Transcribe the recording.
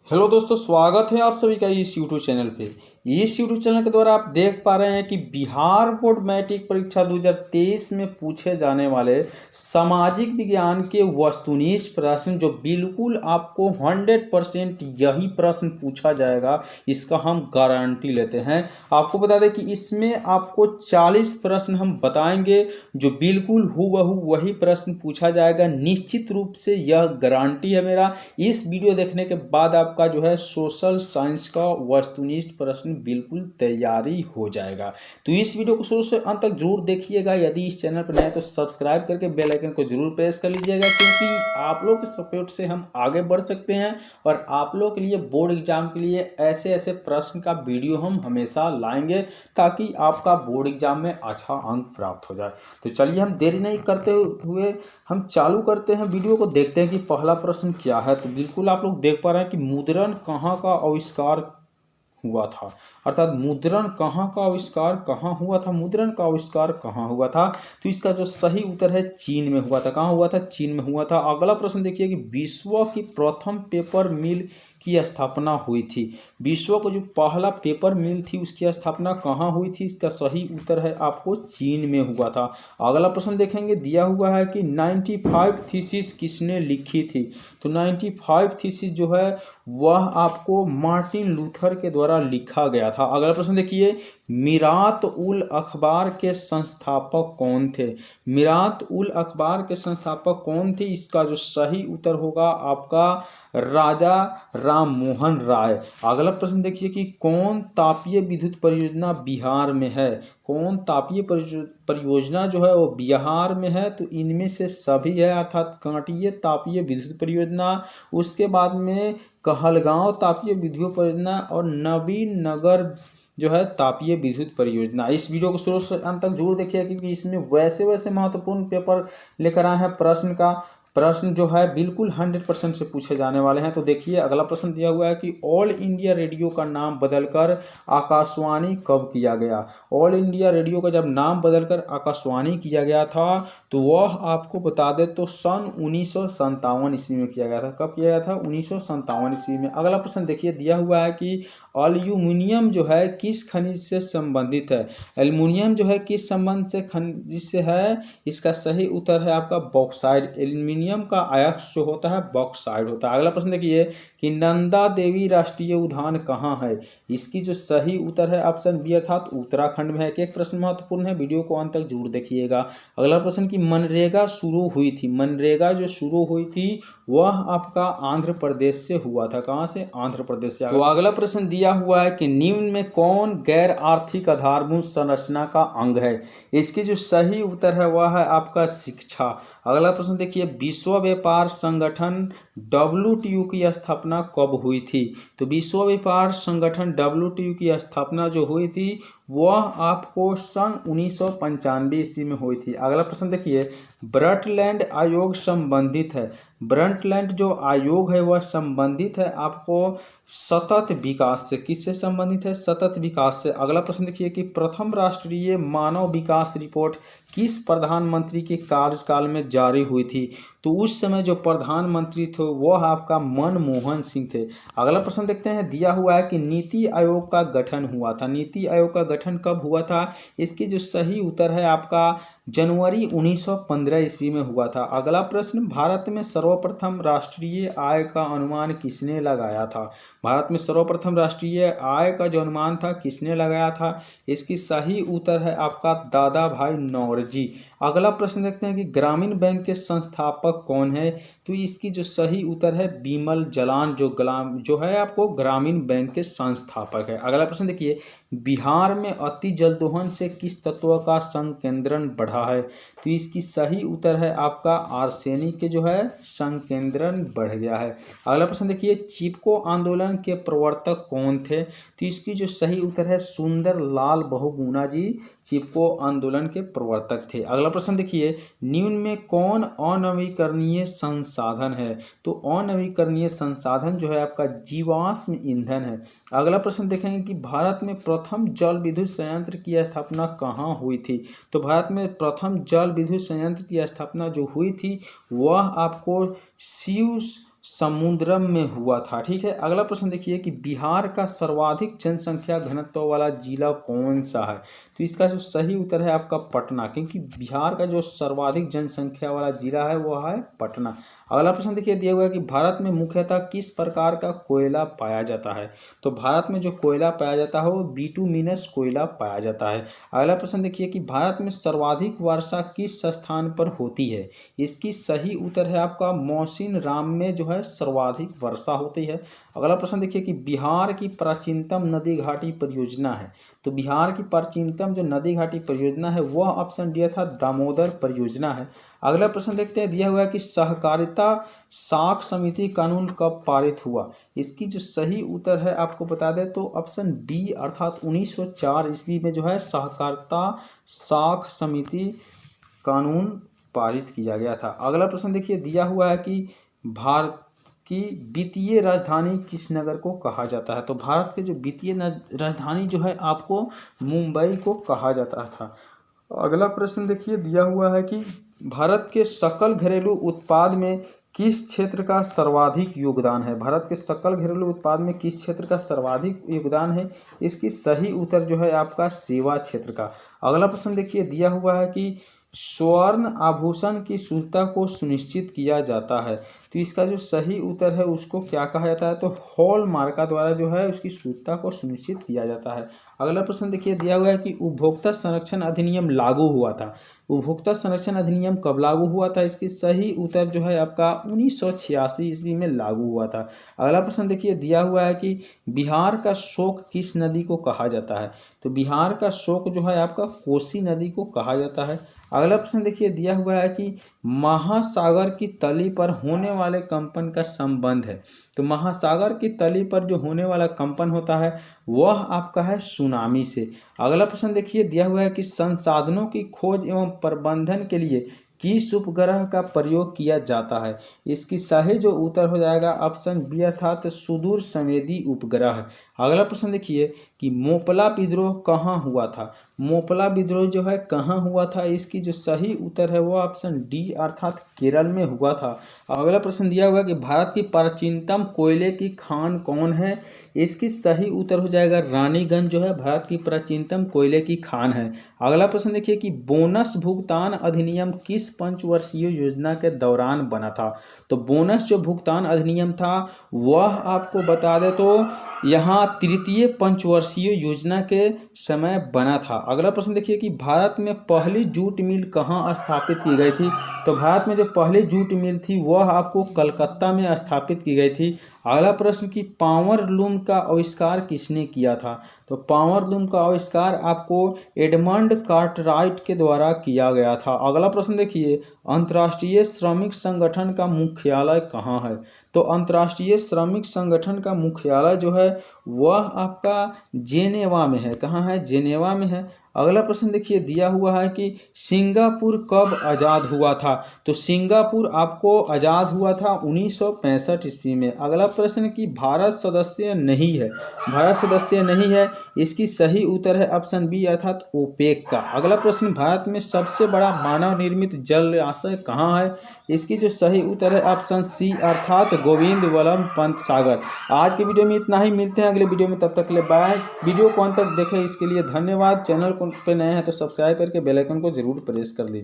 Hello दोस्तों, स्वागत है आप सभी का इस यूट्यूब चैनल पे। इस यूट्यूब चैनल के द्वारा आप देख पा रहे हैं कि बिहार बोर्ड मैट्रिक परीक्षा 2023 में पूछे जाने वाले सामाजिक विज्ञान के वस्तुनिष्ठ प्रश्न, जो बिल्कुल आपको 100% यही प्रश्न पूछा जाएगा, इसका हम गारंटी लेते हैं। आपको बता दें कि इसमें आपको 40 प्रश्न हम बताएंगे जो बिल्कुल हूबहू वही प्रश्न पूछा जाएगा। निश्चित रूप से यह गारंटी है मेरा। इस वीडियो देखने के बाद आपका जो है सोशल साइंस का वस्तुनिष्ठ प्रश्न बिल्कुल तैयारी हो जाएगा। तो इस वीडियो को शुरू से अंत तक जरूर देखिएगा। यदि इस चैनल पर नए हैं तो सब्सक्राइब करके बेल आइकन को जरूर प्रेस कर लीजिएगा, क्योंकि आप लोग के सपोर्ट से हम आगे बढ़ सकते हैं और आप लोग के लिए बोर्ड एग्जाम के लिए ऐसे ऐसे प्रश्न का वीडियो हम हमेशा लाएंगे, ताकि आपका बोर्ड एग्जाम में अच्छा अंक प्राप्त हो जाए। तो चलिए हम देरी नहीं करते हुए हम चालू करते हैं वीडियो को। देखते हैं कि पहला प्रश्न क्या है। तो बिल्कुल आप लोग देख पा रहे हैं कि मुद्रण कहाँ का आविष्कार हुआ था, अर्थात मुद्रण कहाँ का आविष्कार कहाँ हुआ था, मुद्रण का आविष्कार कहाँ हुआ था। तो इसका जो सही उत्तर है चीन में हुआ था। कहाँ हुआ था? चीन में हुआ था। अगला प्रश्न देखिए कि विश्व की प्रथम पेपर मिल की स्थापना हुई थी। विश्व को जो पहला पेपर मिल थी उसकी स्थापना कहाँ हुई थी? इसका सही उत्तर है आपको चीन में हुआ था। अगला प्रश्न देखेंगे, दिया हुआ है कि 95 थीसिस किसने लिखी थी। तो 95 थीसिस जो है वह आपको मार्टिन लूथर के द्वारा लिखा गया था। अगला प्रश्न देखिए, मिरात उल अखबार के संस्थापक कौन थे? मिरात उल अखबार के संस्थापक कौन थे? इसका जो सही उत्तर होगा आपका राजा राम मोहन राय। अगला प्रश्न देखिए कि कौन तापीय विद्युत परियोजना बिहार में है? कौन तापीय परियोजना जो है वो बिहार में है? तो इनमें से सभी है, अर्थात कांटीय तापीय विद्युत परियोजना, उसके बाद में कहलगांव तापीय विद्युत परियोजना और नवीन नगर जो है तापीय विद्युत परियोजना। इस वीडियो को शुरू से अंत तक जरूर देखिए, क्योंकि इसमें वैसे वैसे महत्वपूर्ण पेपर लेकर आए हैं। प्रश्न जो है बिल्कुल 100% से पूछे जाने वाले हैं। तो देखिए अगला प्रश्न दिया हुआ है कि ऑल इंडिया रेडियो का नाम बदलकर आकाशवाणी कब किया गया? ऑल इंडिया रेडियो का जब नाम बदलकर आकाशवाणी किया गया था तो वह आपको बता दे तो सन 1957 ईस्वी में किया गया था। कब किया गया था? 1957 ईस्वी में। अगला प्रश्न देखिए, दिया हुआ है कि एल्यूमिनियम जो है किस खनिज से संबंधित है? एल्यूमिनियम जो है किस संबंध से खनिज से है? इसका सही उत्तर है आपका बॉक्साइड। एल्यूमिनियम का अयस्क जो होता है बॉक्साइड होता है। अगला प्रश्न देखिए कि नंदा देवी राष्ट्रीय उद्यान कहाँ है? इसकी जो सही उत्तर है ऑप्शन बी, अर्थात उत्तराखंड में है। एक प्रश्न महत्वपूर्ण है, वीडियो को अंत तक जरूर देखिएगा। अगला प्रश्न की मनरेगा शुरू हुई थी, मनरेगा जो शुरू हुई थी वह आपका आंध्र प्रदेश से हुआ था। कहाँ से? आंध्र प्रदेश से। तो अगला प्रश्न दिया हुआ है कि निम्न में कौन गैर आर्थिक आधारभूत संरचना का अंग है? इसकी जो सही उत्तर है वह है आपका शिक्षा। अगला प्रश्न देखिए, विश्व व्यापार संगठन WTO की स्थापना कब हुई थी? तो विश्व व्यापार संगठन WTO की स्थापना जो हुई थी वह आपको सन 1995 ईस्वी में हुई थी। अगला प्रश्न देखिए, ब्रंटलैंड आयोग संबंधित है, ब्रंटलैंड जो आयोग है वह संबंधित है आपको सतत विकास से। किससे संबंधित है? सतत विकास से। अगला प्रश्न देखिए कि प्रथम राष्ट्रीय मानव विकास रिपोर्ट किस प्रधानमंत्री के कार्यकाल में जारी हुई थी? तो उस समय जो प्रधानमंत्री थे वह आपका मनमोहन सिंह थे। अगला प्रश्न देखते हैं, दिया हुआ है कि नीति आयोग का गठन हुआ था। नीति आयोग का गठन कब हुआ था? इसकी जो सही उत्तर है आपका जनवरी 1915 ईस्वी में हुआ था। अगला प्रश्न, भारत में सर्वप्रथम राष्ट्रीय आय का अनुमान किसने लगाया था? भारत में सर्वप्रथम राष्ट्रीय आय का जो अनुमान था किसने लगाया था? इसकी सही उत्तर है आपका दादा भाई नौरोजी। अगला प्रश्न देखते हैं कि ग्रामीण बैंक के संस्थापक कौन है? तो इसकी जो सही उत्तर है बिमल जलान, जो है आपको ग्रामीण बैंक के संस्थापक है। अगला प्रश्न देखिए, बिहार में अति जल दोहन से किस तत्व का संकेंद्रण बढ़ा है? तो इसकी सही उत्तर है आपका आर्सेनिक के जो है संकेंद्रण बढ़ गया है। अगला प्रश्न देखिए, चिपको आंदोलन के प्रवर्तक कौन थे? तो इसकी जो सही उत्तर है सुंदर लाल बहुगुणा जी चिपको आंदोलन के प्रवर्तक थे। अगला प्रश्न देखिए, निम्न में कौन अनवीकरणीय संसाधन है? तो अनवीकरणीय संसाधन जो है आपका जीवाश्म ईंधन है। अगला प्रश्न देखेंगे कि भारत में प्रथम जल विद्युत संयंत्र की स्थापना कहाँ हुई थी? तो भारत में प्रथम जल विद्युत संयंत्र की स्थापना जो हुई थी वह आपको शिव समुद्रम में हुआ था। ठीक है, अगला प्रश्न देखिए कि बिहार का सर्वाधिक जनसंख्या घनत्व वाला जिला कौन सा है? तो इसका जो सही उत्तर है आपका पटना, क्योंकि बिहार का जो सर्वाधिक जनसंख्या वाला जिला है वह है पटना। अगला प्रश्न देखिए दिया हुआ है कि भारत में मुख्यतः किस प्रकार का कोयला पाया जाता है? तो भारत में जो कोयला पाया जाता है वो बिटुमिनस कोयला पाया जाता है। अगला प्रश्न देखिए कि भारत में सर्वाधिक वर्षा किस स्थान पर होती है? इसकी सही उत्तर है आपका मौसिन राम में जो है सर्वाधिक वर्षा होती है। अगला प्रश्न देखिए कि बिहार की प्राचीनतम नदी घाटी परियोजना है। तो बिहार की प्राचीनतम जो नदी घाटी परियोजना है वह ऑप्शन डी था दामोदर परियोजना है। अगला प्रश्न देखते हैं, दिया हुआ है कि सहकारिता साख समिति कानून कब पारित हुआ? इसकी जो सही उत्तर है आपको बता दें तो ऑप्शन बी अर्थात 1904 ईस्वी में जो है सहकारिता साख समिति कानून पारित किया गया था। अगला प्रश्न देखिए दिया हुआ है कि भारत की वित्तीय राजधानी किस नगर को कहा जाता है? तो भारत के जो वित्तीय राजधानी जो है आपको मुंबई को कहा जाता था। अगला प्रश्न देखिए दिया हुआ है कि भारत के सकल घरेलू उत्पाद में किस क्षेत्र का सर्वाधिक योगदान है? भारत के सकल घरेलू उत्पाद में किस क्षेत्र का सर्वाधिक योगदान है? इसकी सही उत्तर जो है आपका सेवा क्षेत्र का। अगला प्रश्न देखिए दिया हुआ है कि स्वर्ण आभूषण की शुद्धता को सुनिश्चित किया जाता है। तो इसका जो सही उत्तर है उसको क्या कहा जाता है? तो हॉलमार्का द्वारा जो है उसकी शुद्धता को सुनिश्चित किया जाता है। अगला प्रश्न देखिए दिया हुआ है कि उपभोक्ता संरक्षण अधिनियम लागू हुआ था। उपभोक्ता संरक्षण अधिनियम कब लागू हुआ था? इसकी सही उत्तर जो है आपका 1986 ईस्वी में लागू हुआ था। अगला प्रश्न देखिए दिया हुआ है कि बिहार का शोक किस नदी को कहा जाता है? तो बिहार का शोक जो है आपका कोसी नदी को कहा जाता है। अगला प्रश्न देखिए दिया हुआ है कि महासागर की तली पर होने वाले कंपन का संबंध है। तो महासागर की तली पर जो होने वाला कंपन होता है वह आपका है सुनामी से। अगला प्रश्न देखिए दिया हुआ है कि संसाधनों की खोज एवं प्रबंधन के लिए किस उपग्रह का प्रयोग किया जाता है? इसकी सही जो उत्तर हो जाएगा ऑप्शन बी अर्थात सुदूर संवेदी उपग्रह। अगला प्रश्न देखिए कि मोपला विद्रोह कहाँ हुआ था? मोपला विद्रोह जो है कहाँ हुआ था? इसकी जो सही उत्तर है वो ऑप्शन डी अर्थात केरल में हुआ था। अगला प्रश्न दिया हुआ है कि भारत की प्राचीनतम कोयले की खान कौन है? इसकी सही उत्तर हो जाएगा रानीगंज जो है भारत की प्राचीनतम कोयले की खान है। अगला प्रश्न देखिए कि बोनस भुगतान अधिनियम किस पंचवर्षीय योजना के दौरान बना था? तो बोनस जो भुगतान अधिनियम था वह आपको बता दे तो यहाँ तृतीय पंचवर्षीय योजना के समय बना था। अगला प्रश्न देखिए कि भारत में पहली जूट मिल कहाँ स्थापित की गई थी? तो भारत में जो पहली जूट मिल थी वह आपको कलकत्ता में स्थापित की गई थी। अगला प्रश्न कि पावर लूम का आविष्कार किसने किया था? तो पावर लूम का आविष्कार आपको एडमंड कार्टराइट के द्वारा किया गया था। अगला प्रश्न देखिए अंतर्राष्ट्रीय श्रमिक संगठन का मुख्यालय कहाँ है? तो अंतर्राष्ट्रीय श्रमिक संगठन का मुख्यालय जो है वह आपका जेनेवा में है। कहाँ है? जेनेवा में है। अगला प्रश्न देखिए दिया हुआ है कि सिंगापुर कब आज़ाद हुआ था? तो सिंगापुर आपको आज़ाद हुआ था 1965 ईस्वी में। अगला प्रश्न कि भारत सदस्य नहीं है। भारत सदस्य नहीं है, इसकी सही उत्तर है ऑप्शन बी अर्थात ओपेक का। अगला प्रश्न भारत में सबसे बड़ा मानव निर्मित जलाशय कहाँ है? इसकी जो सही उत्तर है ऑप्शन सी अर्थात गोविंद वल्लभ पंत सागर। आज के वीडियो में इतना ही, मिलते हैं अगले वीडियो में, तब तक के लिए बाय। वीडियो को अंत तक देखें इसके लिए धन्यवाद। चैनल पे नए हैं तो सब्सक्राइब करके बेल आइकन को जरूर प्रेस कर लीजिए।